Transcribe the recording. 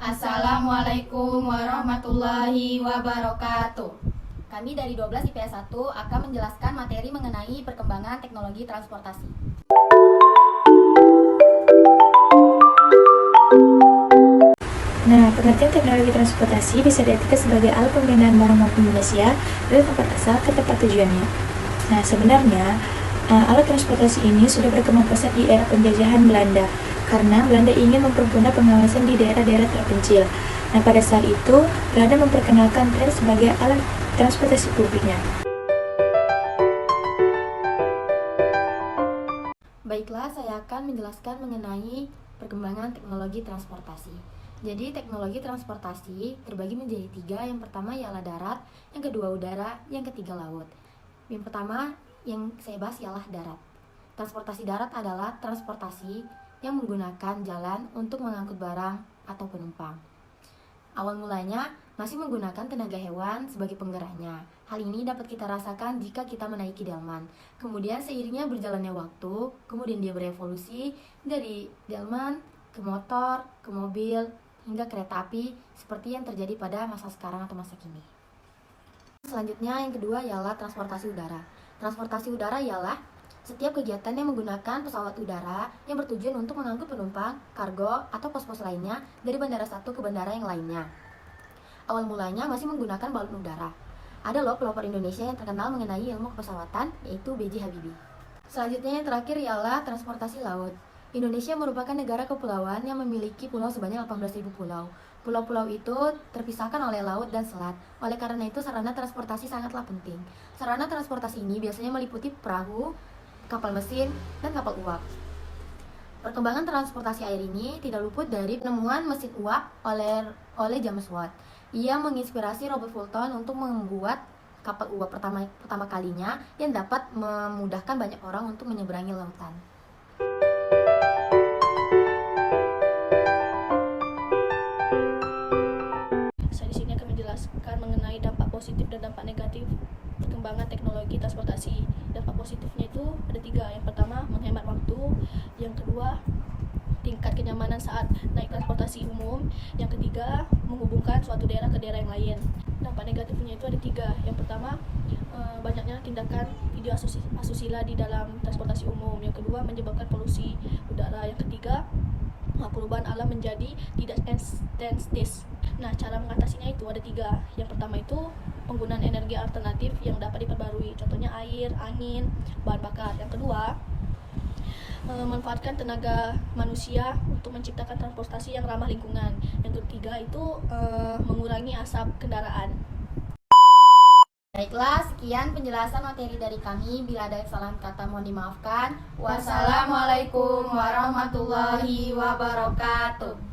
Assalamualaikum warahmatullahi wabarakatuh. Kami dari 12 IPS 1 akan menjelaskan materi mengenai perkembangan teknologi transportasi. Nah, pengertian teknologi transportasi bisa diartikan sebagai alat pembinaan barang maupun manusia dari tempat asal ke tempat tujuannya. Nah, sebenarnya alat transportasi ini sudah berkembang pesat di era penjajahan Belanda karena Belanda ingin mempermudah pengawasan di daerah-daerah terpencil. Nah, pada saat itu, Belanda memperkenalkan tren sebagai alat transportasi publiknya. Baiklah, saya akan menjelaskan mengenai perkembangan teknologi transportasi. Jadi, teknologi transportasi terbagi menjadi 3. Yang pertama ialah darat, yang kedua udara, yang ketiga laut. Yang pertama yang saya bahas ialah darat. Transportasi darat adalah transportasi yang menggunakan jalan untuk mengangkut barang atau penumpang. Awal mulanya masih menggunakan tenaga hewan sebagai penggeraknya. Hal ini dapat kita rasakan jika kita menaiki delman. Kemudian seiringnya berjalannya waktu, kemudian dia berevolusi dari delman ke motor, ke mobil, hingga kereta api seperti yang terjadi pada masa sekarang atau masa kini. Selanjutnya yang kedua ialah transportasi udara. Transportasi udara ialah setiap kegiatan yang menggunakan pesawat udara yang bertujuan untuk mengangkut penumpang, kargo, atau pos-pos lainnya dari bandara satu ke bandara yang lainnya. Awal mulanya masih menggunakan balon udara. Ada loh pelopor Indonesia yang terkenal mengenai ilmu kepesawatan, yaitu B.J. Habibie. Selanjutnya yang terakhir ialah transportasi laut. Indonesia merupakan negara kepulauan yang memiliki pulau sebanyak 18.000 pulau. Pulau-pulau itu terpisahkan oleh laut dan selat. Oleh karena itu, sarana transportasi sangatlah penting. Sarana transportasi ini biasanya meliputi perahu, kapal mesin, dan kapal uap. Perkembangan transportasi air ini tidak luput dari penemuan mesin uap oleh James Watt. Ia menginspirasi Robert Fulton untuk membuat kapal uap pertama kalinya yang dapat memudahkan banyak orang untuk menyeberangi lautan. Di sini akan menjelaskan mengenai dampak positif dan dampak negatif perkembangan teknologi transportasi. Dampak positifnya itu ada 3. Yang pertama, menghemat waktu. Yang kedua, tingkat kenyamanan saat naik transportasi umum. Yang ketiga, menghubungkan suatu daerah ke daerah yang lain. Dampak negatifnya itu ada 3. Yang pertama, banyaknya tindakan video asusila di dalam transportasi umum. Yang kedua, menyebabkan polusi udara. Yang ketiga, perubahan alam menjadi tidak estetis. Nah, cara mengatasinya itu ada 3. Yang pertama itu penggunaan energi alternatif yang dapat diperbarui, contohnya air, angin, bahan bakar. Yang kedua, memanfaatkan tenaga manusia untuk menciptakan transportasi yang ramah lingkungan. Yang ketiga itu mengurangi asap kendaraan. Baiklah, sekian penjelasan materi dari kami. Bila ada kesalahan kata mohon dimaafkan. Wassalamualaikum warahmatullahi wabarakatuh.